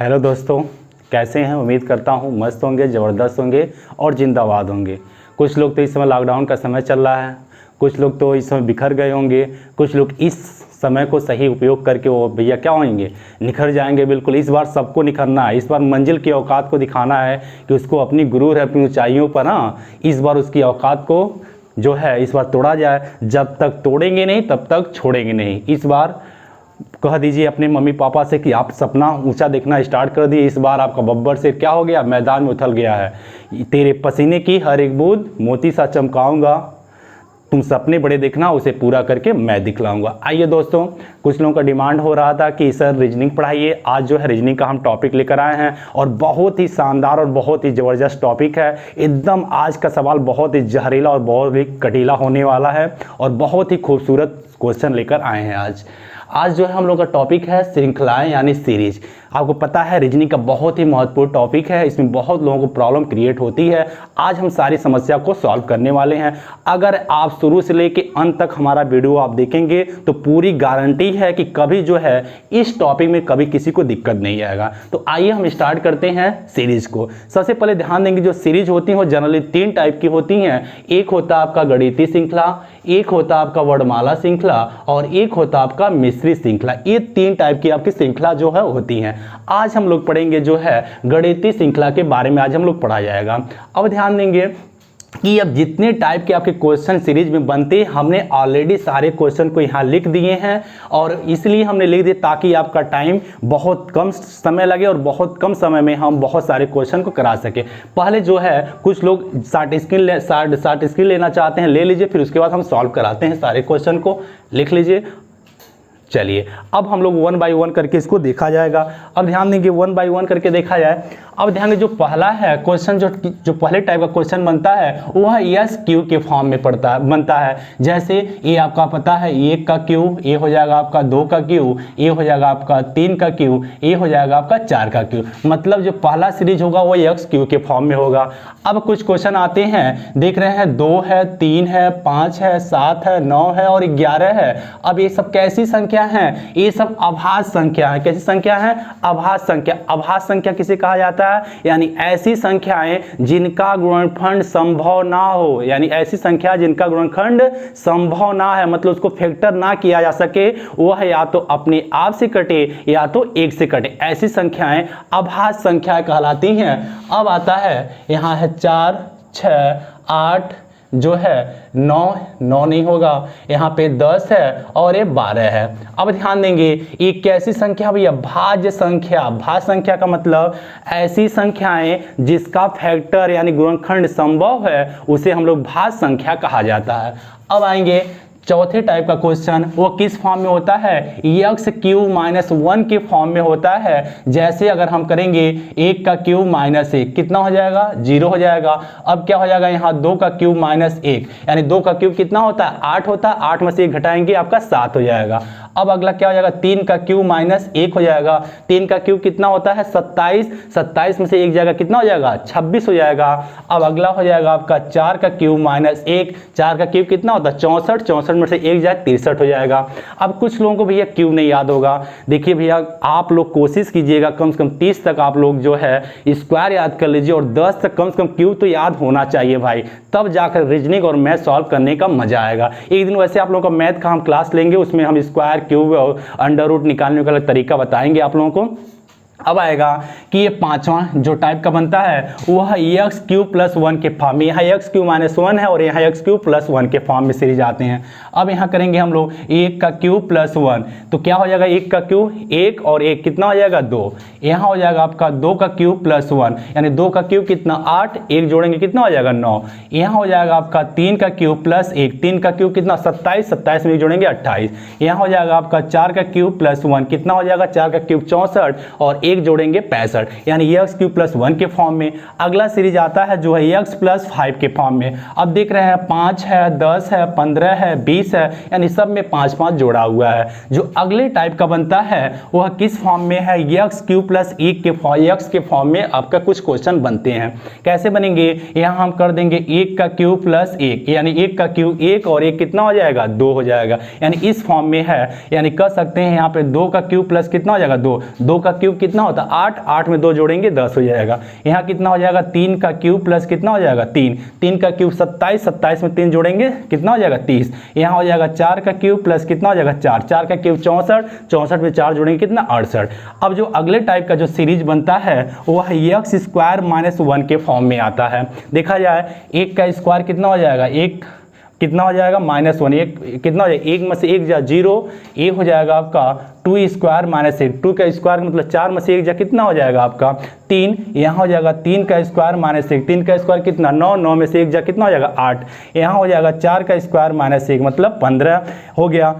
Hello दोस्तों, कैसे हैं? उम्मीद करता हूं मस्त होंगे, ज़बरदस्त होंगे और जिंदाबाद होंगे। कुछ लोग तो इस समय लॉकडाउन का समय चल रहा है, कुछ लोग तो इस समय बिखर गए होंगे, कुछ लोग इस समय को सही उपयोग करके वो भैया क्या होंगे, निखर जाएंगे। बिल्कुल इस बार सबको निखरना है, इस बार मंजिल की औकात को दिखाना है कि उसको अपनी गुरूर है अपनी ऊंचाइयों पर ना, इस बार उसकी औकात को जो है इस बार तोड़ा जाए। जब तक तोड़ेंगे नहीं तब तक छोड़ेंगे नहीं। इस बार कह दीजिए अपने मम्मी पापा से कि आप सपना ऊंचा देखना स्टार्ट कर दिए। इस बार आपका बब्बर से क्या हो गया, मैदान में उछल गया है। तेरे पसीने की हर एक बूंद मोती सा चमकाऊंगा, तुम सपने बड़े देखना, उसे पूरा करके मैं दिखलाऊंगा। आइए दोस्तों, कुछ लोगों का डिमांड हो रहा था कि सर रीजनिंग पढ़ाइए। आज जो है रीजनिंग का हम टॉपिक लेकर आए हैं और बहुत ही शानदार और बहुत ही ज़बरदस्त टॉपिक है। एकदम आज का सवाल बहुत ही जहरीला और बहुत ही कटीला होने वाला है और बहुत ही खूबसूरत क्वेश्चन लेकर आए हैं। आज जो है हम लोग का टॉपिक है श्रृंखलाएं यानी सीरीज। आपको पता है रीजनिंग का बहुत ही महत्वपूर्ण टॉपिक है, इसमें बहुत लोगों को प्रॉब्लम क्रिएट होती है। आज हम सारी समस्या को सॉल्व करने वाले हैं। अगर आप शुरू से लेके अंत तक हमारा वीडियो आप देखेंगे तो पूरी गारंटी है कि कभी जो है इस टॉपिक में कभी किसी को दिक्कत नहीं आएगा। तो आइए हम स्टार्ट करते हैं सीरीज को। सबसे पहले ध्यान देंगे जो सीरीज होती है वो जनरली 3 टाइप की होती हैं। एक होता है आपका गणितीय श्रृंखला, एक होता है आपका वर्णमाला श्रृंखला और एक होता है आपका मिश्रित श्रृंखला। ये 3 टाइप की आपकी श्रृंखला जो है होती हैं। आज हम लोग पढ़ेंगे जो है गणितीय श्रृंखला के बारे में आज हम लोग पढ़ा जाएगा। अब ध्यान देंगे कि अब जितने टाइप के आपके क्वेश्चन सीरीज में बनते हैं हमने ऑलरेडी सारे क्वेश्चन को यहाँ लिख दिए हैं और इसलिए हमने लिख दिए ताकि आपका टाइम बहुत कम समय लगे और बहुत कम समय में हम बहुत सारे क्वेश्चन को करा सके। पहले जो है कुछ लोग शार्ट स्क्रीन लेना चाहते हैं, ले लीजिए, फिर उसके बाद हम सॉल्व कराते हैं सारे क्वेश्चन को। लिख लीजिए। चलिए अब हम लोग 1 बाय 1 करके इसको देखा जाएगा। अब ध्यान देंगे 1 बाय 1 करके देखा जाए। अब ध्यान दें जो पहला है क्वेश्चन जो पहले टाइप का क्वेश्चन बनता है वह एस क्यू के फॉर्म में बनता है। जैसे ये आपका पता है 1 का क्यू, ये हो जाएगा आपका 2 का क्यू, ये हो जाएगा आपका 3 का क्यू, ये हो जाएगा आपका 4 का क्यू। मतलब जो पहला सीरीज होगा वो एक्स क्यू के फॉर्म में होगा। अब कुछ क्वेश्चन आते हैं, देख रहे हैं 2 है, 3 है, 5 है, 7 है, 9 है और 11 है। अब ये सब कैसी संख्या हैं? ये सब अभाज्य संख्या है। कैसी संख्या है? अभाज्य संख्या। अभाज्य संख्या किसे कहा जाता है? यानी ऐसी संख्याएं जिनका गुणनखंड संभव ना हो, यानी ऐसी संख्या जिनका गुणनखंड संभव ना है, मतलब उसको फैक्टर ना किया जा सके, वह या तो अपने आप से कटे या तो 1 से कटे। ऐसी संख्याएं अभाज्य संख्याएं कहलाती हैं। अब आता है यहाँ है 4, 6, 8 जो है 9 नहीं होगा, यहाँ पे 10 है और ये 12 है। अब ध्यान देंगे ये कैसी संख्या भैया? भाज्य संख्या। भाज्य संख्या का मतलब ऐसी संख्याएं जिसका फैक्टर यानी गुणनखंड संभव है उसे हम लोग भाज्य संख्या कहा जाता है। अब आएंगे चौथे टाइप का क्वेश्चन, वो किस फॉर्म में होता है? एक्स क्यू माइनस 1 के फॉर्म में होता है। जैसे अगर हम करेंगे 1 का क्यू माइनस 1 कितना हो जाएगा? 0 हो जाएगा। अब क्या हो जाएगा यहाँ 2 का क्यू माइनस 1, यानी 2 का क्यूब कितना होता है? 8 होता है। 8 में से 1 घटाएंगे आपका 7 हो जाएगा। अब अगला क्या हो जाएगा? 3 का क्यू माइनस 1 हो जाएगा। 3 का क्यूब कितना होता है? 27। 27 में से 1 जाएगा कितना हो जाएगा? 26 हो जाएगा। अब अगला हो जाएगा आपका 4 का क्यूब माइनस 1। 4 का क्यूब कितना होता है? 64। 64 में से 1 जाए 63 हो जाएगा। अब कुछ लोगों को भैया क्यूब नहीं याद होगा। देखिए भैया आप लोग कोशिश कीजिएगा कम से कम 30 तक आप लोग जो है स्क्वायर याद कर लीजिए और 10 तक कम से कम क्यूब तो याद होना चाहिए भाई, तब जाकर रीजनिंग और मैथ सॉल्व करने का मजा आएगा। एक दिन वैसे आप लोगों का मैथ का हम क्लास लेंगे, उसमें हम स्क्वायर क्यूब और अंडर रूट निकालने का तरीका बताएंगे आप लोगों को। अब आएगा कि ये 5वां जो टाइप का बनता है वह एक्स क्यू प्लस 1 के फॉर्म में, यहाँ एक्स क्यू माइनस 1 है और यहाँ एक्स क्यू प्लस 1 के फॉर्म में सीरीज आते हैं। अब यहाँ करेंगे हम लोग 1 का क्यू प्लस 1, तो क्या हो जाएगा? 1 का क्यू 1 और 1 कितना हो जाएगा? 2। यहाँ हो जाएगा आपका 2 का क्यू प्लस 1, यानी 2 का क्यू कितना? 8। 1 जोड़ेंगे कितना हो जाएगा? 9। यहाँ हो जाएगा आपका 3 का क्यू प्लस 1। 3 का क्यू कितना? 27। 27 में 1 जोड़ेंगे 28। यहाँ हो जाएगा आपका 4 का क्यू प्लस 1 कितना हो जाएगा? 4 का क्यूब 64 और 1 जोड़ेंगे 65, यानी एक्स क्यू प्लस 1 के फॉर्म में। अगला सीरीज आता है जो है एक्स प्लस 5 के फॉर्म में। अब देख रहे हैं 5 है, 10 है, 15 है, 20 है, यानी सब में 5 5 जोड़ा हुआ है। जो अगले टाइप का बनता है वह किस फॉर्म में है? एक्स क्यू प्लस 1 के फॉर्म में आपका कुछ क्वेश्चन बनते हैं। कैसे बनेंगे? यहाँ हम कर देंगे 1 का क्यू प्लस 1, यानी 1 का क्यू 1 और 1 कितना हो जाएगा? 2 हो जाएगा, यानी इस फॉर्म में है। यानी कह सकते हैं यहाँ पे 2 का क्यू प्लस कितना हो जाएगा? 2। 2 का क्यूब कितना कितना होता है 8, 8 में 2 जोड़ेंगे 10 हो जाएगा। यहाँ कितना हो जाएगा 3 का क्यूब प्लस कितना हो जाएगा 3, 3 का क्यूब 27, 27 में 3 जोड़ेंगे कितना हो जाएगा 30। यहाँ हो जाएगा 4 का क्यूब प्लस कितना हो जाएगा 4, 4 का क्यूब 64, 64 में 4 जोड़ेंगे कितना 68। अब जो अगले टाइप का जो सीरीज बनता है वो है एक्स स्क्वायर माइनस 1 के फॉर्म में आता है। देखा जाए 1 का स्क्वायर कितना हो जाएगा, 1 कितना हो जाएगा -1, 1 कितना हो जाएगा 1 में से 1 जा 0, ये हो जाएगा आपका 2 स्क्वायर माइनस 1, 2 का स्क्वायर मतलब 4 में से 1 जा कितना हो जाएगा आपका 3, यहाँ हो जाएगा 3 का स्क्वायर माइनस 1, 3 का स्क्वायर कितना 9, 9 में से 1 जा कितना हो जाएगा 8, यहाँ हो जाएगा 4 का स्क्वायर माइनस 1 मतलब 15 हो गया।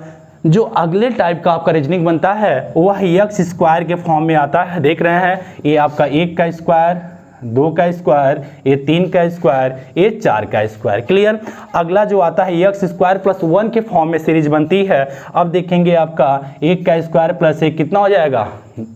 जो अगले टाइप का आपका रीजनिंग बनता है वह एक्स स्क्वायर के फॉर्म में आता है। देख रहे हैं ये आपका 1 का स्क्वायर, 2 का स्क्वायर, ये 3 का स्क्वायर, ये 4 का स्क्वायर। क्लियर। अगला जो आता है एक्स स्क्वायर प्लस 1 के फॉर्म में सीरीज बनती है। अब देखेंगे आपका 1 का स्क्वायर प्लस 1 कितना हो जाएगा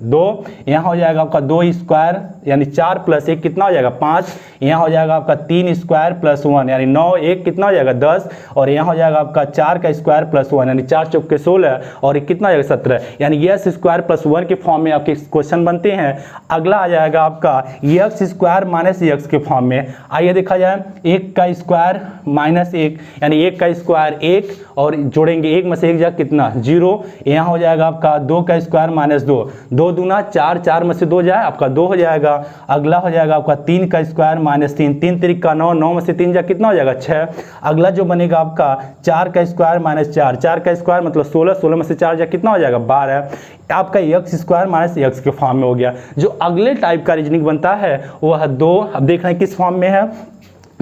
2, यहाँ हो जाएगा आपका 2 स्क्वायर यानी 4 प्लस 1 कितना हो जाएगा 5, यहाँ हो जाएगा आपका 3 स्क्वायर प्लस 1 यानी 9, 1 कितना हो जाएगा 10, और यहाँ हो जाएगा आपका 4 का स्क्वायर प्लस 1 यानी 4 चौक के 16 और कितना हो जाएगा 17, यानी एक्स स्क्वायर प्लस 1 के फॉर्म में आपके क्वेश्चन बनते हैं। अगला आ जाएगा आपका एक्स स्क्वायर माइनस एक्स के फॉर्म में। आइए देखा जाए 1 का स्क्वायर माइनस 1 यानी 1 का स्क्वायर 1 और जोड़ेंगे 1 में से 1 जा कितना 0, यहाँ हो जाएगा आपका 2 का स्क्वायर माइनस 2, 2 दूना 4, 4 में से 2 जाए आपका 2 हो जाएगा। अगला हो जाएगा आपका 3 का स्क्वायर माइनस 3, 3 3 का 9, 9 में से 3 जा कितना हो जाएगा 6। अगला जो बनेगा आपका 4 का स्क्वायर माइनस 4, 4 का स्क्वायर मतलब 16, 16 में से 4 जा कितना हो जाएगा 12। आपका एक्स स्क्वायर माइनस एक्स के फॉर्म में हो गया। जो अगले टाइप का रीजनिंग बनता है वह 2, अब देख रहे हैं किस फॉर्म में है,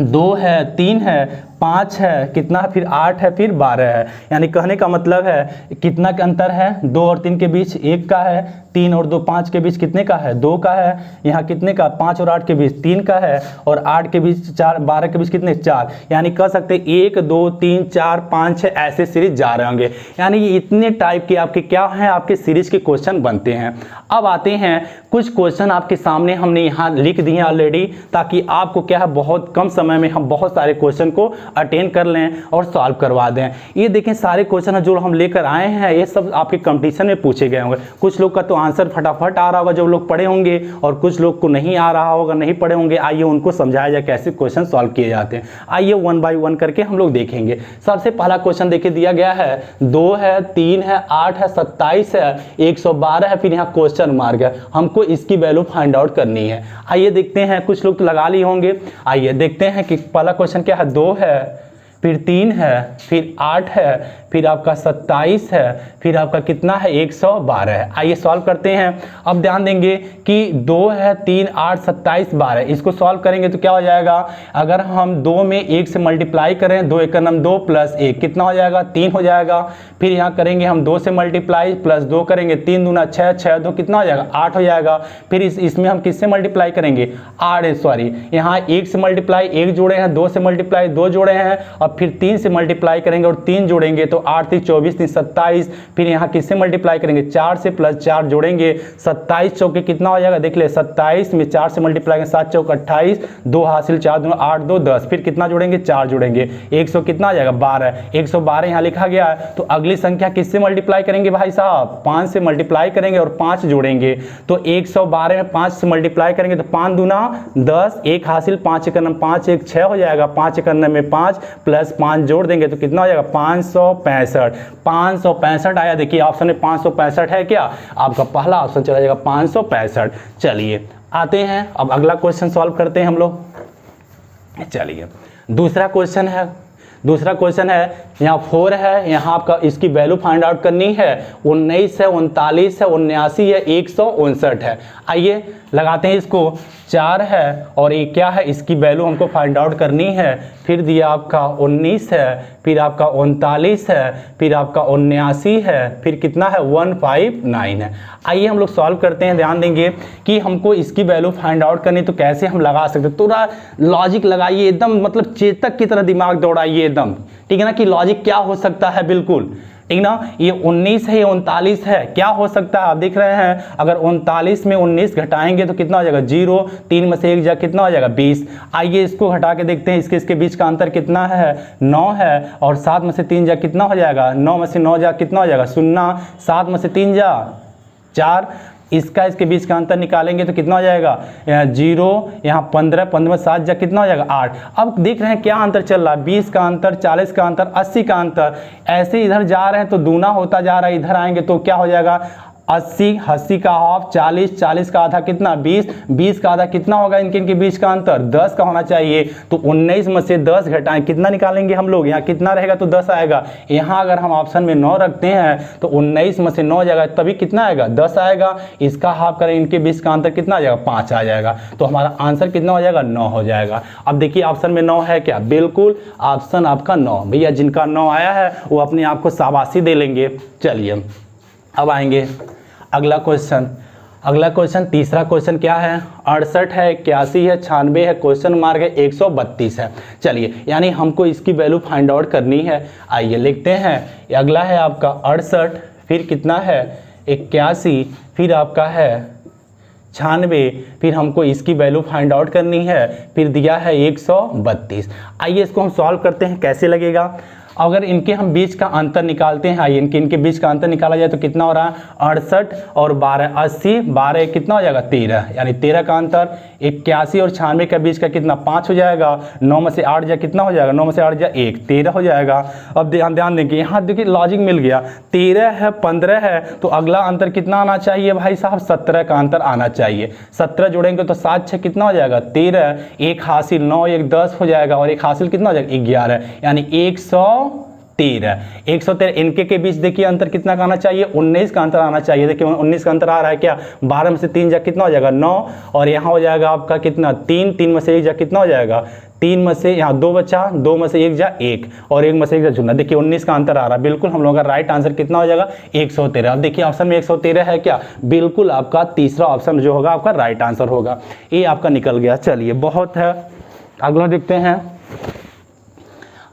2 है, 3 है, 5 है, कितना फिर 8 है, फिर 12 है। यानी कहने का मतलब है कितना का अंतर है 2 और 3 के बीच 1 का है, 3 और 2 5 के बीच कितने का है 2 का है, यहाँ कितने का 5 और 8 के बीच 3 का है, और 8 के बीच 4, 12 के बीच कितने 4। यानी कह सकते 1 2 3 4 5 6 ऐसे सीरीज जा रहे होंगे। यानी ये इतने टाइप के आपके क्या हैं आपके सीरीज के क्वेश्चन बनते हैं। अब आते हैं कुछ क्वेश्चन आपके सामने हमने यहाँ लिख दिए हैं ऑलरेडी, ताकि आपको क्या है बहुत कम समय में हम बहुत सारे क्वेश्चन को अटेंड कर लें और सॉल्व करवा दें। ये देखें सारे क्वेश्चन जो हम लेकर आए हैं ये सब आपके कंपटीशन में पूछे गए होंगे। कुछ लोग का तो आंसर फटाफट आ रहा होगा जो लोग पढ़े होंगे, और कुछ लोग को नहीं आ रहा होगा, नहीं पढ़े होंगे। आइए उनको समझाया जाए कैसे क्वेश्चन सॉल्व किए जाते हैं। आइए 1 बाय 1 करके हम लोग देखेंगे। सबसे पहला क्वेश्चन देखिए दिया गया है 2 है, 3 है, 8 है, 27 है, 112 है, फिर यहाँ क्वेश्चन मार्क है। हमको इसकी वैल्यू फाइंड आउट करनी है। आइए देखते हैं, कुछ लोग तो लगा लिए होंगे। आइए देखते हैं कि पहला क्वेश्चन क्या है, 2 है, फिर 3 है, फिर 8 है, फिर आपका 27 है, फिर आपका कितना है 112 है। आइए सॉल्व करते हैं। अब ध्यान देंगे कि 2 है, 3 8 27 12, इसको सॉल्व करेंगे तो क्या हो जाएगा, अगर हम 2 में 1 से मल्टीप्लाई करें, 2 एक का नाम 2 प्लस 1 कितना हो जाएगा 3 हो जाएगा। फिर यहाँ करेंगे हम 2 से मल्टीप्लाई प्लस 2 करेंगे, 3 दूना 6, 6 2 कितना हो जाएगा 8 हो जाएगा। फिर इसमें हम किससे मल्टीप्लाई करेंगे 8 सॉरी यहाँ 1 से मल्टीप्लाई 1 जोड़े हैं, 2 से मल्टीप्लाई 2 जोड़े हैं, और फिर 3 से मल्टीप्लाई करेंगे और 3 जोड़ेंगे तो 8 3 24 3 27। फिर यहाँ किससे मल्टीप्लाई करेंगे 4 से प्लस 4 जोड़ेंगे, 27 चौके कितना हो जाएगा देख ले 27 में 4 से मल्टीप्लाई करेंगे 7 चौक 28, 2 हासिल 4 2 8 2 10। फिर कितना जोड़ेंगे 4 जोड़ेंगे 100 कितना आ जाएगा 12, 112 यहाँ लिखा गया है। तो अगली संख्या किससे मल्टीप्लाई करेंगे भाई साहब 5 से मल्टीप्लाई करेंगे और 5 जोड़ेंगे। तो 112 में 5 से मल्टीप्लाई करेंगे तो 5 दूना 10, 1 हासिल 5 एक 5 1 6 हो जाएगा, 5 एक में 5 प्लस 5 जोड़ देंगे तो कितना हो जाएगा 565। 565 आया। देखिए ऑप्शन में 565 है क्या, आपका पहला ऑप्शन चला जाएगा 565। चलिए आते हैं अब अगला क्वेश्चन सॉल्व करते हैं हम लोग। चलिए दूसरा क्वेश्चन है, दूसरा क्वेश्चन है यहाँ 4 है, यहाँ आपका इसकी वैल्यू फाइंड आउट करनी है। 19 है, 39 है, 79 है, 159 है। आइए लगाते हैं इसको। 4 है और ये क्या है इसकी वैल्यू हमको फाइंड आउट करनी है। फिर दिया आपका 19 है, फिर आपका 39 है, फिर आपका 79 है, फिर कितना है 159 है। आइए हम लोग सॉल्व करते हैं। ध्यान देंगे कि हमको इसकी वैल्यू फाइंड आउट करनी तो कैसे हम लगा सकते हैं। थोड़ा लॉजिक लगाइए, एकदम मतलब चेतक की तरह दिमाग दौड़ाइए एकदम, ठीक है ना, कि लॉजिक क्या हो सकता है बिल्कुल, ठीक ना। ये 19 है, ये 39 है, क्या हो सकता है आप देख रहे हैं। अगर 39 में 19 घटाएंगे तो कितना हो जाएगा 0, 3 में से 1 जा कितना हो जाएगा 20। आइए इसको घटा के देखते हैं, इसके बीच का अंतर कितना है 9 है, और 7 में से 3 जा कितना हो जाएगा 9 में से 9 जा कितना हो जाएगा 0, 7 में से 3 जा 4, इसका इसके बीच का अंतर निकालेंगे तो कितना हो जाएगा 0, यहाँ 15, 15 में 7 जा कितना हो जाएगा 8। अब देख रहे हैं क्या अंतर चल रहा है, 20 का अंतर, 40 का अंतर, 80 का अंतर। ऐसे इधर जा रहे हैं तो दूना होता जा रहा है, इधर आएंगे तो क्या हो जाएगा 80, 80 का हाफ 40, 40 का आधा कितना 20, 20 का आधा कितना होगा, इनके बीच का अंतर 10 का होना चाहिए। तो 19 में से 10 घटाएं कितना निकालेंगे हम लोग, यहाँ कितना रहेगा तो 10 आएगा। यहाँ अगर हम ऑप्शन में 9 रखते हैं तो 19 में से 9 जाएगा तभी कितना आएगा 10 आएगा। इसका हाफ करें, इनके बीच का अंतर कितना आ जाएगा 5 आ जाएगा। तो हमारा आंसर कितना हो जाएगा 9 हो जाएगा। अब देखिए ऑप्शन में 9 है क्या, बिल्कुल ऑप्शन आपका 9। भैया जिनका 9 आया है वो अपने आप को शाबाशी दे लेंगे। चलिए अब आएंगे अगला क्वेश्चन। अगला क्वेश्चन तीसरा क्वेश्चन क्या है, 68 है, 81 है, 96 है, क्वेश्चन मार्क है 132 है। चलिए यानी हमको इसकी वैल्यू फाइंड आउट करनी है। आइए लिखते हैं, अगला है आपका 68, फिर कितना है 81, फिर आपका है 96, फिर हमको इसकी वैल्यू फाइंड आउट करनी है, फिर दिया है 132। आइए इसको हम सॉल्व करते हैं, कैसे लगेगा। अगर इनके हम बीच का अंतर निकालते हैं, आइए इनके बीच का अंतर निकाला जाए तो कितना हो रहा है 68 और 12, 80, 12 कितना हो जाएगा 13, यानी 13 का अंतर। 81 और 96 के बीच का कितना 5 हो जाएगा, 9 में से 8 जा कितना हो जाएगा, 9 में से 8 जा 1, 13 हो जाएगा। अब ध्यान देंगे, यहाँ देखिए लॉजिक मिल गया, 13 है 15 है तो अगला अंतर कितना आना चाहिए भाई साहब 17 का अंतर आना चाहिए। 17 जोड़ेंगे तो 7 6 कितना हो जाएगा 13, 1 हासिल 9 1 10 हो जाएगा और 1 हासिल कितना हो जाएगा 11, यानी 113। इनके के बीच देखिए अंतर कितना का आना चाहिए 19 का अंतर आना चाहिए। देखिए 19 का अंतर आ रहा है क्या, 12 में से 3 जा कितना हो जाएगा 9 और यहाँ हो जाएगा आपका कितना 3, 3 में से 1 जा कितना हो जाएगा 3 में से यहाँ 2 बचा, 2 में से 1 जा 1 और 1 में से 1 जा चुना। देखिए 19 का अंतर आ रहा है, बिल्कुल हम लोगों का राइट आंसर कितना हो जाएगा 113। अब देखिए ऑप्शन में 113 है क्या, बिल्कुल आपका तीसरा ऑप्शन जो होगा आपका राइट आंसर होगा। ये आपका निकल गया। चलिए बहुत है, अगला देखते हैं।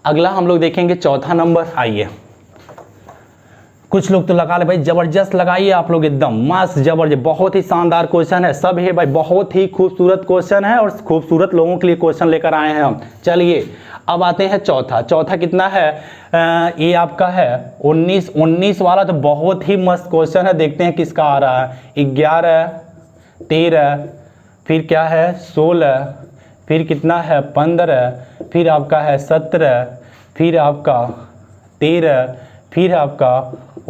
अगला हम लोग देखेंगे चौथा नंबर। आइए कुछ लोग तो लगा ले भाई, जबरदस्त लगाइए आप लोग, एकदम मस्त जबरदस्त, बहुत ही शानदार क्वेश्चन है सब है भाई, बहुत ही खूबसूरत क्वेश्चन है और खूबसूरत लोगों के लिए क्वेश्चन लेकर आए हैं हम। चलिए अब आते हैं चौथा। चौथा कितना है, ये आपका है 19। 19 वाला तो बहुत ही मस्त क्वेश्चन है, देखते हैं किसका आ रहा है। 11, 13, फिर क्या है 16, फिर कितना है 15, फिर आपका है 17, फिर आपका 13, फिर आपका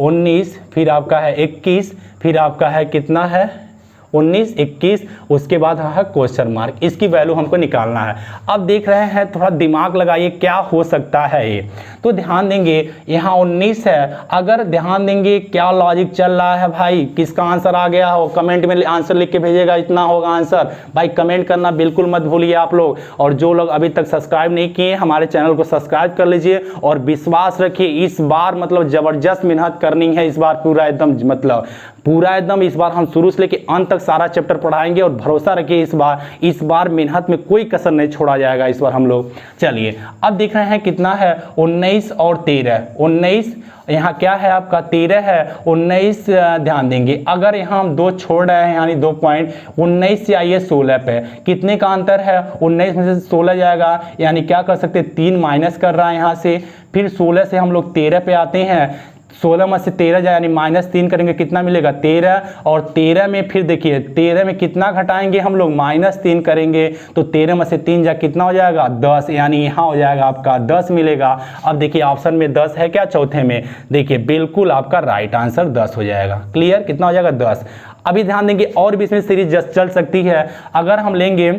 19, फिर आपका है 21, फिर आपका है कितना है 19, 21, उसके बाद है क्वेश्चन मार्क। इसकी वैल्यू हमको निकालना है। अब देख रहे हैं, थोड़ा दिमाग लगाइए क्या हो सकता है ये। तो ध्यान देंगे यहाँ 19 है, अगर ध्यान देंगे क्या लॉजिक चल रहा है भाई, किसका आंसर आ गया हो कमेंट में आंसर लिख के भेजेगा, इतना होगा आंसर। भाई कमेंट करना बिल्कुल मत भूलिए आप लोग, और जो लोग अभी तक सब्सक्राइब नहीं किए हमारे चैनल को सब्सक्राइब कर लीजिए और विश्वास रखिए इस बार मतलब ज़बरदस्त मेहनत करनी है इस बार, पूरा एकदम मतलब पूरा एकदम इस बार हम शुरू से लेके अंत तक सारा चैप्टर पढ़ाएंगे और भरोसा रखिए इस बार मेहनत में कोई कसर नहीं छोड़ा जाएगा इस बार हम लोग। चलिए अब देख रहे हैं कितना है 19 और 13। 19 यहाँ क्या है आपका 13 है, 19 ध्यान देंगे अगर यहाँ हम 2 छोड़ रहे हैं यानी 2 पॉइंट, 19 से आइए 16 पे, कितने का अंतर है 19 में से 16 जाएगा, यानी क्या कर सकते हैं 3 माइनस कर रहा है यहाँ से, फिर 16 से हम लोग 13 पे आते हैं, 16 में से 13 जाए यानी -3 करेंगे कितना मिलेगा 13, और 13 में फिर देखिए 13 में कितना घटाएंगे हम लोग -3 करेंगे तो 13 में से 3 जा कितना हो जाएगा 10, यानी यहाँ हो जाएगा आपका 10 मिलेगा। अब देखिए ऑप्शन में 10 है क्या चौथे में, देखिए बिल्कुल आपका राइट आंसर 10 हो जाएगा। क्लियर, कितना हो जाएगा 10। अभी ध्यान देंगे और भी इसमें सीरीज चल सकती है। अगर हम लेंगे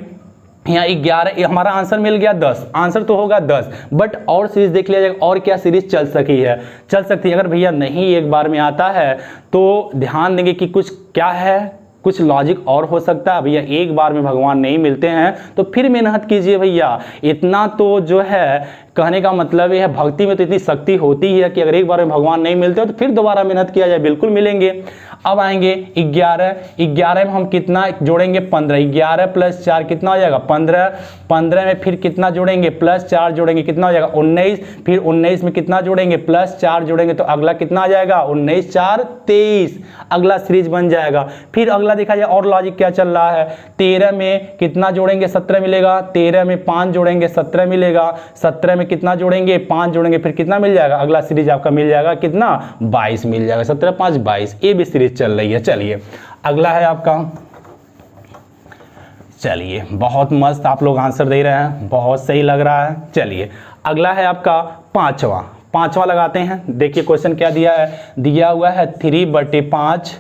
यहाँ 11, हमारा आंसर मिल गया 10, आंसर तो होगा 10, बट और सीरीज देख लिया जाएगा और क्या सीरीज चल सकती है। अगर भैया नहीं एक बार में आता है तो ध्यान देंगे कि कुछ क्या है, कुछ लॉजिक और हो सकता है। भैया एक बार में भगवान नहीं मिलते हैं तो फिर मेहनत कीजिए भैया, इतना तो जो है कहने का मतलब ये है भक्ति में तो इतनी शक्ति होती है कि अगर एक बार में भगवान नहीं मिलते तो फिर दोबारा मेहनत किया जाए, बिल्कुल मिलेंगे। अब आएंगे 11 में हम कितना जोड़ेंगे 15, 11 + 4 कितना हो जाएगा 15, 15 में फिर कितना जोड़ेंगे +4 जोड़ेंगे कितना हो जाएगा 19, फिर 19 में कितना जोड़ेंगे +4 जोड़ेंगे तो अगला कितना आ जाएगा 19 4 23, अगला सीरीज बन जाएगा। फिर अगला देखा जाए और लॉजिक क्या चल रहा है, 13 में कितना जोड़ेंगे 17 मिलेगा, 13 में 5 जोड़ेंगे 17 मिलेगा, 17 में कितना जोड़ेंगे, 5 जोड़ेंगे, फिर कितना मिल जाएगा, अगला सीरीज आपका मिल जाएगा कितना, 22 मिल जाएगा, 17 5 22, ये भी सीरीज चल रही है। चलिए अगला है आपका, चलिए बहुत मस्त आप लोग आंसर दे रहे हैं, बहुत सही लग रहा है। चलिए अगला है आपका पांचवा लगाते हैं। देखिए क्वेश्चन क्या दिया है, दिया हुआ है 3/5,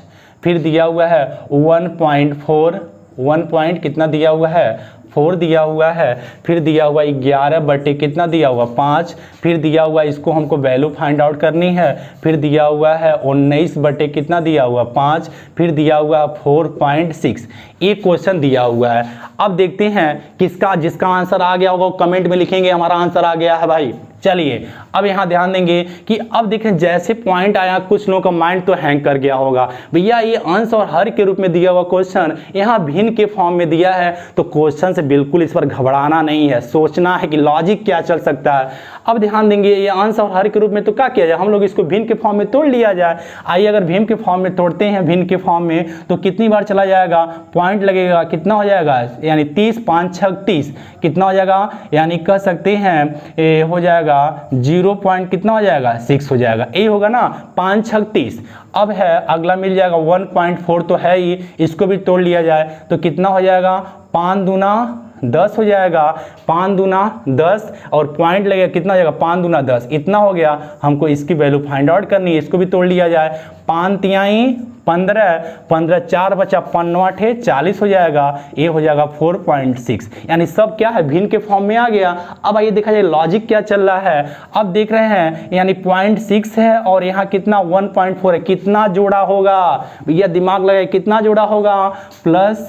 फिर दिया हुआ है 1.4, 1 पॉइंट कितना दिया हुआ है 4 दिया हुआ है, फिर दिया हुआ 11 कितना दिया हुआ 5, फिर दिया हुआ इसको हमको वैल्यू फाइंड आउट करनी है, फिर दिया हुआ है 19 कितना दिया हुआ 5, फिर दिया हुआ 4.6। एक क्वेश्चन दिया हुआ है। अब देखते हैं किसका, जिसका आंसर आ गया होगा वो कमेंट में लिखेंगे हमारा आंसर आ गया है भाई। चलिए अब यहाँ ध्यान देंगे कि अब देखें जैसे पॉइंट आया कुछ लोगों का माइंड तो हैंग कर गया होगा, भैया ये अंश और हर के रूप में दिया हुआ क्वेश्चन यहाँ भिन्न के फॉर्म में दिया है, तो क्वेश्चन से बिल्कुल इस पर घबराना नहीं है, सोचना है कि लॉजिक क्या चल सकता है। अब ध्यान देंगे ये अंश और हर के रूप में तो क्या किया जाए, हम लोग इसको भिन्न के फॉर्म में तोड़ लिया जाए। आइए अगर भिन्न के फॉर्म में तोड़ते हैं, भिन्न के फॉर्म में तो कितनी बार चला जाएगा, पॉइंट लगेगा, कितना हो जाएगा यानी 30 5 6 30, कितना हो जाएगा यानी कह सकते हैं हो जाएगा 0 पॉइंट कितना हो जाएगा 6 हो जाएगा, यही होगा ना 5 6 30। अब है अगला मिल जाएगा 1.4 तो है ही, इसको भी तोड़ लिया जाए तो कितना हो जाएगा 5 दूना 10 हो जाएगा, 5 दूना 10 और पॉइंट लगेगा कितना हो जाएगा 5 दूना 10, इतना हो गया। हमको इसकी वैल्यू फाइंड आउट करनी है, इसको भी तोड़ लिया जाए, 5 तिहाई 15, 15 4 बचा 5 40 हो जाएगा, ये हो जाएगा 4.6। यानी सब क्या है भिन्न के फॉर्म में आ गया। अब आइए देखा जाए लॉजिक क्या चल रहा है। अब देख रहे हैं यानी 0.6 है और यहाँ कितना 1.4 है, कितना जोड़ा होगा भैया, दिमाग लगाए कितना जोड़ा होगा, प्लस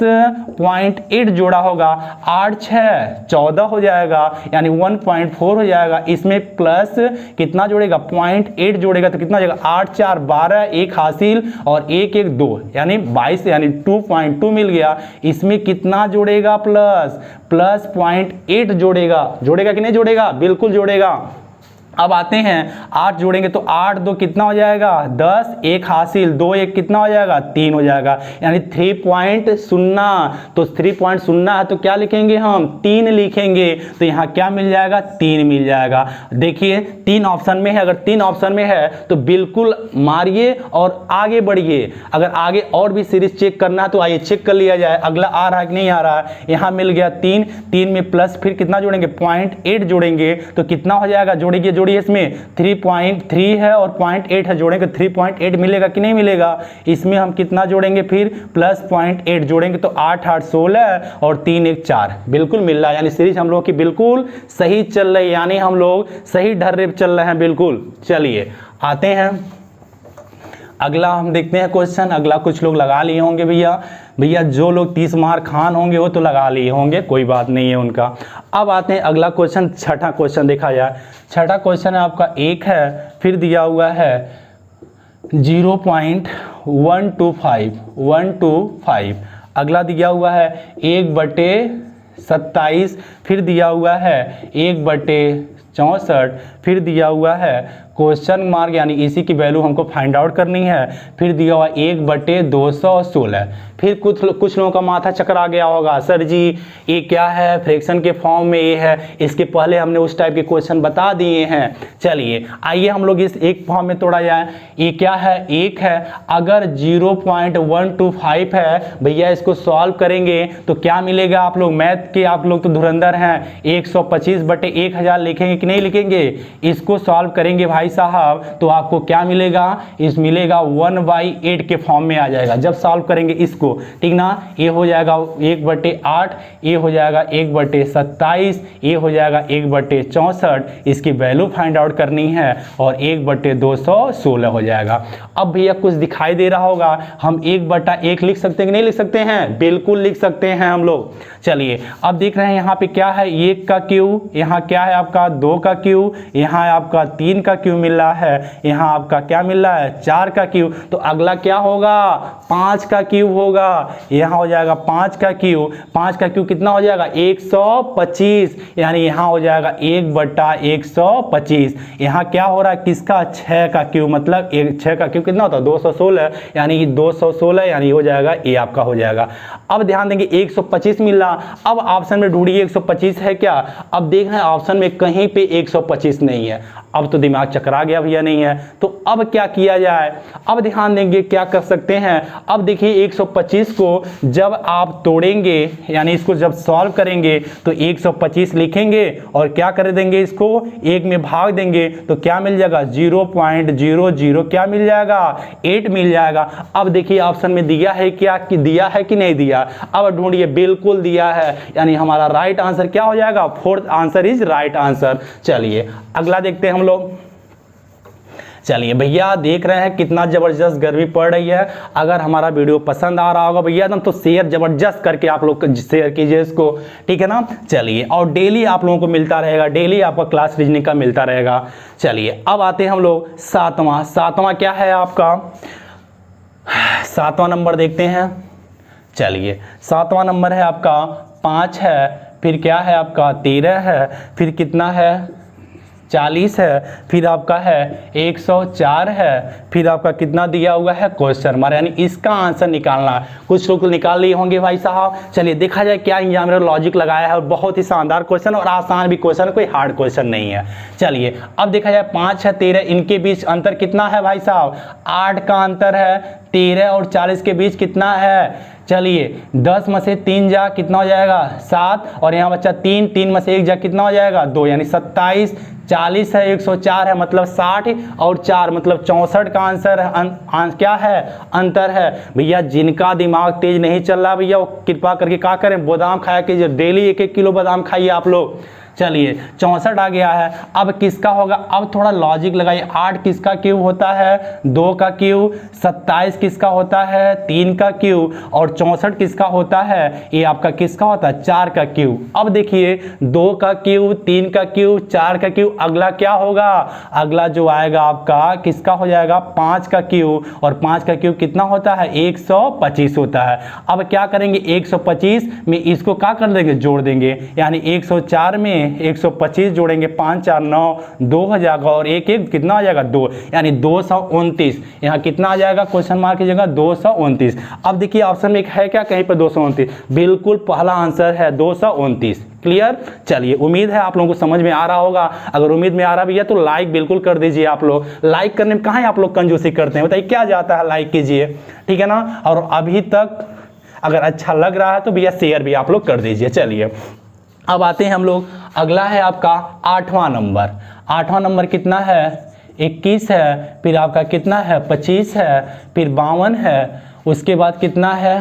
0.8 जोड़ा होगा, 8 6 14 हो जाएगा यानी 1.4 हो जाएगा। इसमें प्लस कितना जोड़ेगा 0.8 जोड़ेगा तो कितना हो जाएगा 8 4 12, एक हासिल और 1 1 2 यानी 22 यानी 2.2 मिल गया। इसमें कितना जोड़ेगा प्लस 0.8 जोड़ेगा कि नहीं जोड़ेगा, बिल्कुल जोड़ेगा। अब आते हैं 8 जोड़ेंगे तो 8 2 कितना हो जाएगा 10, 1 हासिल 2 1 कितना हो जाएगा 3 हो जाएगा यानी 3.0। तो 3.0 है तो क्या लिखेंगे हम 3 लिखेंगे, तो यहाँ क्या मिल जाएगा 3 मिल जाएगा। देखिए 3 ऑप्शन में है, अगर 3 ऑप्शन में है तो बिल्कुल मारिए और आगे बढ़िए। अगर आगे और भी सीरीज चेक करना है तो आइए चेक कर लिया जाए, अगला आ रहा है कि नहीं आ रहा है। यहाँ मिल गया 3, 3 में प्लस फिर कितना जोड़ेंगे 0.8 जोड़ेंगे तो कितना हो जाएगा, जोड़िए इसमें 3.3 है और 0.8 है, जोड़ेंगे 3.8 मिलेगा कि नहीं मिलेगा। इसमें हम कितना जोड़ेंगे फिर प्लस 0.8 जोड़ेंगे तो 8 8 16 और 3 1 4 बिल्कुल मिल रहा है। यानी सीरीज हम लोग की बिल्कुल सही चल रही है, यानी हम लोग सही ढर्रे पे चल रहे हैं बिल्कुल। चलिए आते हैं अगला, हम देखते हैं क्वेश्चन। अगला कुछ लोग लगा लिए होंगे भैया जो लोग 30 मार खान होंगे वो तो लगा लिए होंगे, कोई बात नहीं है उनका। अब आते हैं अगला क्वेश्चन, छठा क्वेश्चन देखा जाए। छठा क्वेश्चन है आपका 1 है, फिर दिया हुआ है 0.125, अगला दिया हुआ है 1/27, फिर दिया हुआ है 1/64, फिर दिया हुआ है क्वेश्चन मार्क यानी इसी की वैल्यू हमको फाइंड आउट करनी है, फिर दिया हुआ 1/216। फिर कुछ लोगों का माथा चक्कर आ गया होगा, सर जी ये क्या है, फ्रैक्शन के फॉर्म में ये है, इसके पहले हमने उस टाइप के क्वेश्चन बता दिए हैं। चलिए आइए हम लोग इस एक फॉर्म में तोड़ा जाए। ये क्या है 1 है, अगर 0.125 है भैया इसको सॉल्व करेंगे तो क्या मिलेगा। आप लोग मैथ के आप लोग तो धुरंधर हैं, 125/1000 लिखेंगे कि नहीं लिखेंगे। इसको सॉल्व करेंगे भाई साहब तो आपको क्या मिलेगा, इस मिलेगा 1/8 के फॉर्म में आ जाएगा जब सॉल्व करेंगे इसको, ठीक ना। ये हो जाएगा 1/8, ये हो जाएगा 1/27, ये हो जाएगा 1/64। इसकी वैल्यू फाइंड आउट करनी है और 1/216 हो जाएगा। अब भैया कुछ दिखाई दे रहा होगा, हम 1/1 लिख सकते हैं कि नहीं लिख सकते हैं, बिल्कुल लिख सकते हैं हम लोग। चलिए अब देख रहे हैं यहाँ पे क्या है 1 का क्यू, यहाँ क्या है आपका 2 का क्यू, यहाँ है आपका 3 का क्यू, क्यूब मिल रहा है, यहाँ आपका क्या मिल रहा है 4 का क्यूब, तो अगला क्या होगा 5 का क्यूब होगा, यहाँ हो जाएगा 5 का क्यूब, 5 का क्यूब कितना हो जाएगा 125, यानी यहाँ हो जाएगा 1/125। यहाँ क्या हो रहा है किसका 6 का क्यूब, मतलब 6 का क्यूब कितना होता है 216, यानी 216 यानी हो जाएगा ये आपका हो जाएगा। अब ध्यान देंगे 125 मिल रहा, अब ऑप्शन में ढूंढिए 125 है क्या, अब देख रहे हैं ऑप्शन में कहीं पे 125 नहीं है, अब तो दिमाग चकरा गया भैया नहीं है, तो अब क्या किया जाए, अब ध्यान देंगे क्या कर सकते हैं। अब देखिए 125 को जब आप तोड़ेंगे यानी इसको जब सॉल्व करेंगे तो 125 लिखेंगे और क्या कर देंगे इसको 1 में भाग देंगे तो क्या मिल जाएगा 0.00 क्या मिल जाएगा 8 मिल जाएगा। अब देखिए ऑप्शन में दिया है क्या कि दिया है कि नहीं दिया, अब ढूंढिए बिल्कुल दिया है, यानी हमारा राइट आंसर क्या हो जाएगा, fourth answer is right answer. चलिए अगला देखते हैं हम लोग। चलिए भैया देख रहे हैं कितना ज़बरदस्त गर्मी पड़ रही है, अगर हमारा वीडियो पसंद आ रहा होगा भैया एकदम तो शेयर ज़बरदस्त करके आप लोग शेयर कीजिए इसको, ठीक है ना। चलिए और डेली आप लोगों को मिलता रहेगा, डेली आपका क्लास रीजनिंग का मिलता रहेगा। चलिए अब आते हैं हम लोग सातवां क्या है आपका, 7वां नंबर देखते हैं। चलिए 7वां नंबर है आपका 5 है, फिर क्या है आपका 13 है, फिर कितना है 40 है, फिर आपका है 104 है, फिर आपका कितना दिया हुआ है क्वेश्चन मार्क, यानी इसका आंसर निकालना है। कुछ लोग निकाल लिए होंगे भाई साहब। चलिए देखा जाए क्या एग्जामिनर लॉजिक लगाया है, और बहुत ही शानदार क्वेश्चन और आसान भी क्वेश्चन, कोई हार्ड क्वेश्चन नहीं है। चलिए अब देखा जाए 5 है 13, इनके बीच अंतर कितना है भाई साहब 8 का अंतर है, 13 और 40 के बीच कितना है, चलिए 10 में से 3 जा कितना हो जाएगा 7, और यहाँ बच्चा 3 में से 1 जा कितना हो जाएगा 2, यानी 27, 40 है 104 है मतलब 60 और 4 मतलब 64 का आंसर है। क्या है अंतर है भैया। जिनका दिमाग तेज नहीं चल रहा भैया वो कृपा करके क्या करें, बादाम खाया कीजिए, डेली 1-1 किलो बादाम खाइए आप लोग। चलिए 64 आ गया है, अब किसका होगा, अब थोड़ा लॉजिक लगाइए। 8 किसका क्यूब होता है 2 का क्यूब, 27 किसका होता है 3 का क्यूब, और 64 किसका होता है ये आपका किसका होता है 4 का क्यूब। अब देखिए 2 का क्यूब, 3 का क्यूब, 4 का क्यूब, अगला क्या होगा, अगला जो आएगा आपका किसका हो जाएगा 5 का क्यूब, और 5 का क्यूब कितना होता है 125 होता है। अब क्या करेंगे 125 में इसको क्या कर देंगे जोड़ देंगे, यानी 104 में 125 जोड़ेंगे 5 4 9 2 हो जाएगा, और 1 कितना आ जाएगा 2, यानी 229। यहाँ कितना आ जाएगा क्वेश्चन मार्क की जगह 229। अब देखिए ऑप्शन में है क्या कहीं पर 229, बिल्कुल पहला आंसर है 229। क्लियर। चलिए उम्मीद है आप लोगों को समझ में आ रहा होगा, अगर उम्मीद में आ रहा भैया तो लाइक बिल्कुल कर दीजिए। आप लोग लाइक करने में कहाँ आप लोग कंजूसी करते हैं, बताइए क्या जाता है, लाइक कीजिए, ठीक है ना। और अभी तक अगर अच्छा लग रहा है तो भैया शेयर भी आप लोग कर दीजिए। चलिए अब आते हैं हम लोग, अगला है आपका 8वां नंबर। 8वां नंबर कितना है 21 है, फिर आपका कितना है 25 है, फिर 52 है, उसके बाद कितना है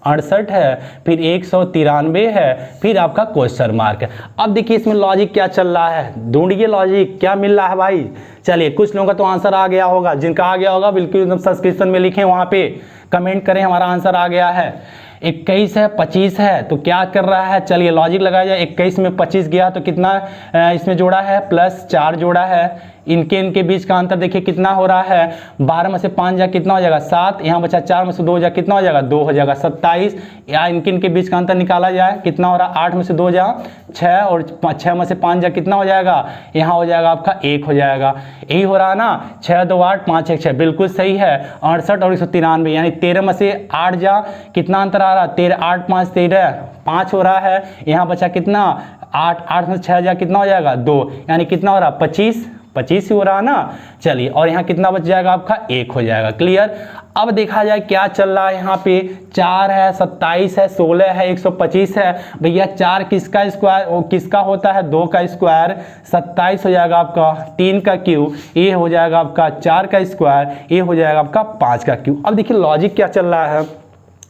68 है, फिर 193 है, फिर आपका क्वेश्चन मार्क है। अब देखिए इसमें लॉजिक क्या चल रहा है, ढूंढिए लॉजिक क्या मिल रहा है भाई। चलिए कुछ लोगों का तो आंसर आ गया होगा, जिनका आ गया होगा बिल्कुल एकदम सब्सक्रिप्शन में लिखें, वहाँ पे कमेंट करें हमारा आंसर आ गया है। 21 है 25 है, तो क्या कर रहा है, चलिए लॉजिक लगाया जाए। 21 में 25 गया तो कितना इसमें जोड़ा है +4 जोड़ा है, इनके बीच का अंतर देखिए कितना हो रहा है, 12 में से 5 जा कितना हो जाएगा 7, यहाँ बचा 4 में से 2 जा कितना हो जाएगा 2 हो जाएगा 27, या इनके बीच का अंतर निकाला जाए कितना हो रहा है 8 में से 2 जा 6, और 6 में से 5 जा कितना हो जाएगा, यहाँ हो जाएगा आपका 1 हो जाएगा, यही हो रहा है ना, 6 2 8 5 1 6 बिल्कुल सही है। 68 और 193 यानी 13 में से 8 जा कितना अंतर आ रहा है 13, 8 5 13 5 हो रहा है, यहाँ बचा कितना 8 में 6 जा कितना हो जाएगा 2, यानी कितना हो रहा 25 ही हो रहा है ना। चलिए और यहाँ कितना बच जाएगा आपका 1 हो जाएगा। क्लियर। अब देखा जाए क्या चल रहा है, यहाँ पे 4 है 27 है 16 है 125 है भैया। 4 किसका स्क्वायर, वो किसका होता है 2 का स्क्वायर, 27 हो जाएगा आपका 3 का क्यूब, ये हो जाएगा आपका 4 का स्क्वायर, ये हो जाएगा आपका 5 का क्यूब। अब देखिए लॉजिक क्या चल रहा है,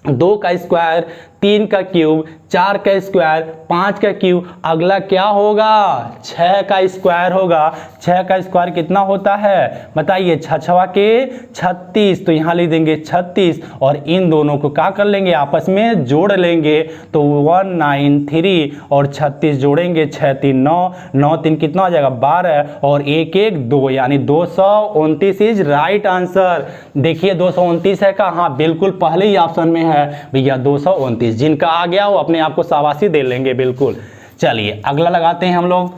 2 का स्क्वायर 3 का क्यूब, 4 का स्क्वायर, 5 का क्यूब, अगला क्या होगा 6 का स्क्वायर होगा। 6 का स्क्वायर कितना होता है बताइए, 6 के 36, तो यहाँ लिख देंगे 36 और इन दोनों को क्या कर लेंगे आपस में जोड़ लेंगे, तो 193 और 36 जोड़ेंगे 6 3 9, 9 3 कितना हो जाएगा 12 और 1 1 2, यानी 229 इज राइट आंसर। देखिए 229 है का, हाँ बिल्कुल पहले ही ऑप्शन में है भैया 229। जिनका आ गया वो अपने आप को शाबाशी दे लेंगे बिल्कुल। चलिए अगला लगाते हैं हम लोग।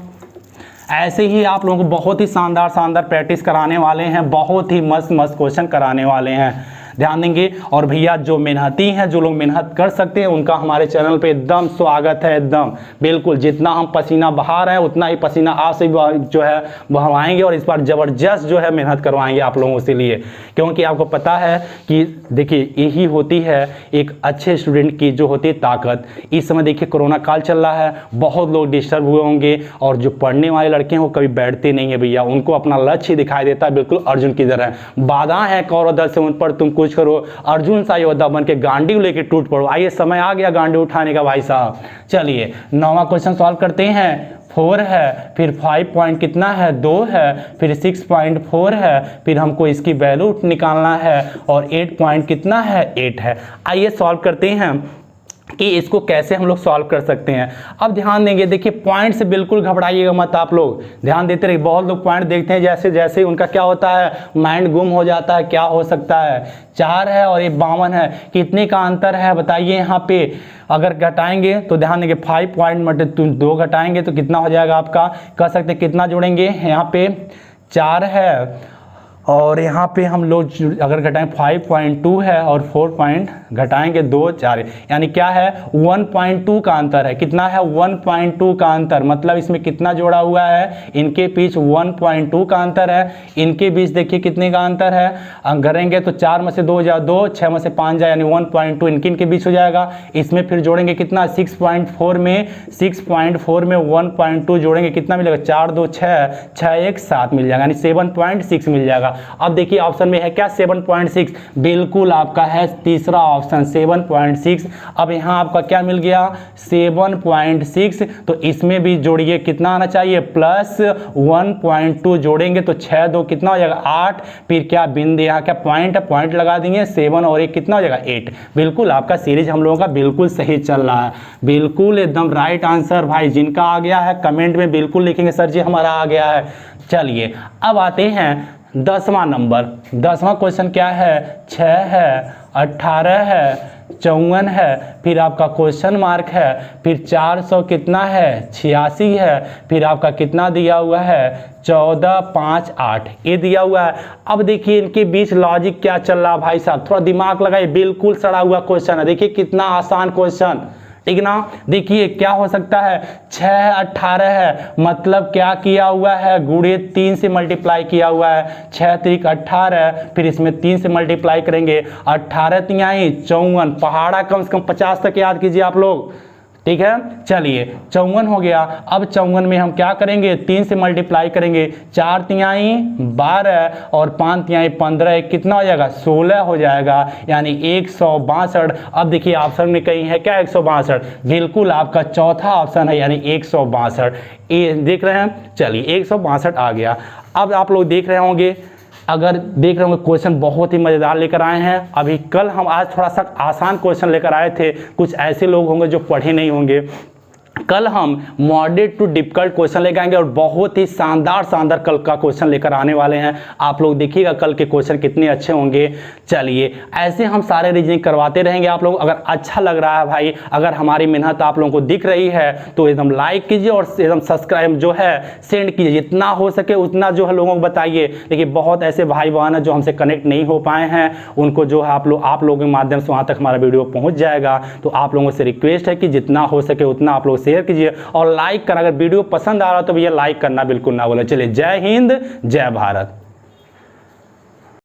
ऐसे ही आप लोगों को बहुत ही शानदार प्रैक्टिस कराने वाले हैं, बहुत ही मस्त क्वेश्चन कराने वाले हैं, ध्यान देंगे। और भैया जो मेहनती हैं, जो लोग मेहनत कर सकते हैं, उनका हमारे चैनल पे एकदम स्वागत है, एकदम बिल्कुल। जितना हम पसीना बहा रहे हैं उतना ही पसीना आप से जो है बहवाएंगे और इस बार ज़बरदस्त जो है मेहनत करवाएंगे आप लोगों के लिए, क्योंकि आपको पता है कि देखिए यही होती है एक अच्छे स्टूडेंट की जो होती है ताकत। इस समय देखिए कोरोना काल चल रहा है, बहुत लोग डिस्टर्ब हुए होंगे और जो पढ़ने वाले लड़के हैं वो कभी बैठते नहीं है भैया, उनको अपना लक्ष्य दिखाई देता है बिल्कुल अर्जुन की तरह। बाधा है कौरव दल से, उन पर तुम कुछ करो, अर्जुन सा योद्धा बन के गांडी लेके टूट पड़ो। आइए समय आ गया गांडी उठाने का भाई साहब। चलिए 9वां क्वेश्चन सॉल्व करते हैं। 4 है, फिर 5 पॉइंट कितना है 2 है, फिर 6.4 है, फिर हमको इसकी वैल्यू निकालना है और 8 पॉइंट कितना है 8 है। आइए सॉल्व करते हैं कि इसको कैसे हम लोग सॉल्व कर सकते हैं। अब ध्यान देंगे, देखिए पॉइंट से बिल्कुल घबराइएगा मत, आप लोग ध्यान देते रहिए। बहुत लोग पॉइंट देखते हैं जैसे जैसे उनका क्या होता है माइंड गुम हो जाता है। क्या हो सकता है 4 है और ये 52 है, कितने का अंतर है बताइए। यहाँ पे अगर घटाएंगे तो ध्यान देंगे 5 पॉइंट मतलब तुम 2 घटाएंगे तो कितना हो जाएगा आपका, कह सकते हैं कितना जोड़ेंगे, यहाँ पे 4 है और यहाँ पे हम लोग अगर घटाएं 5.2 है और 4 पॉइंट घटाएंगे 2 4, यानी क्या है 1.2 का अंतर है। कितना है 1.2 का अंतर, मतलब इसमें कितना जोड़ा हुआ है, इनके बीच 1.2 का अंतर है। इनके बीच देखिए कितने का अंतर है, करेंगे तो 4 में से 2 जाए 2, 6 में से 5 जाए, यानी 1.2 इनके बीच हो जाएगा। इसमें फिर जोड़ेंगे कितना 6.4 में 1.2 जोड़ेंगे कितना मिलेगा 4 2 6, 6 1 7 मिल जाएगा, यानी 7.6 मिल जाएगा। अब देखिए ऑप्शन में है क्या 7.6, बिल्कुल आपका है तीसरा ऑप्शन 7.6। अब यहाँ आपका क्या मिल गया 7.6, तो इसमें भी जोड़िए कितना आना चाहिए प्लस 1.2 जोड़ेंगे तो 6 2 कितना हो जाएगा 8, फिर क्या बिंदु यहाँ क्या पॉइंट है, पॉइंट लगा देंगे 7 और 1 कितना हो जाएगा 8। बिल्कुल आपका सीरीज हम लोगों का बिल्कुल सही चल रहा है, बिल्कुल एकदम राइट आंसर। भाई जिनका आ गया है कमेंट में बिल्कुल लिखेंगे सर जी हमारा आ गया है। चलिए अब आते हैं 10वां नंबर। 10वां क्वेश्चन क्या है 6 है, 18 है, 54 है, फिर आपका क्वेश्चन मार्क है, फिर 400 कितना है 86 है, फिर आपका कितना दिया हुआ है 14 5 8 ये दिया हुआ है। अब देखिए इनके बीच लॉजिक क्या चल रहा है भाई साहब, थोड़ा दिमाग लगाइए, बिल्कुल सड़ा हुआ क्वेश्चन है। देखिए कितना आसान क्वेश्चन, ठीक ना। देखिए क्या हो सकता है 6 18 है, मतलब क्या किया हुआ है गुणे 3 से मल्टीप्लाई किया हुआ है, 6 3 18, फिर इसमें 3 से मल्टीप्लाई करेंगे 18 3 54, पहाड़ा कम से कम 50 तक याद कीजिए आप लोग, ठीक है। चलिए 54 हो गया। अब 54 में हम क्या करेंगे 3 से मल्टीप्लाई करेंगे, 4 तिहाई 12 और 5 तिहाई 15, कितना हो जाएगा 16 हो जाएगा, यानी 162। अब देखिए ऑप्शन में कहीं है क्या 162, बिल्कुल आपका चौथा ऑप्शन है, यानी 162 ये देख रहे हैं। चलिए 162 आ गया। अब आप लोग देख रहे होंगे, अगर देख रहे होंगे क्वेश्चन बहुत ही मज़ेदार लेकर आए हैं। अभी कल हम आज थोड़ा सा आसान क्वेश्चन लेकर आए थे, कुछ ऐसे लोग होंगे जो पढ़े नहीं होंगे। कल हम मॉडरेट टू डिफिकल्ट क्वेश्चन लेकर आएंगे और बहुत ही शानदार कल का क्वेश्चन लेकर आने वाले हैं। आप लोग देखिएगा कल के क्वेश्चन कितने अच्छे होंगे। चलिए ऐसे हम सारे रीजनिंग करवाते रहेंगे आप लोग। अगर अच्छा लग रहा है भाई, अगर हमारी मेहनत आप लोगों को दिख रही है तो एकदम लाइक कीजिए और एकदम सब्सक्राइब जो है सेंड कीजिए, जितना हो सके उतना जो है लोगों को बताइए। देखिए बहुत ऐसे भाई बहन हैं जो हमसे कनेक्ट नहीं हो पाए हैं, उनको जो है आप लोगों के माध्यम से वहाँ तक हमारा वीडियो पहुँच जाएगा। तो आप लोगों से रिक्वेस्ट है कि जितना हो सके उतना आप लोग शेयर कीजिए और लाइक करना। अगर वीडियो पसंद आ रहा हो तो भैया लाइक करना बिल्कुल ना भूलें। चलिए जय हिंद जय भारत।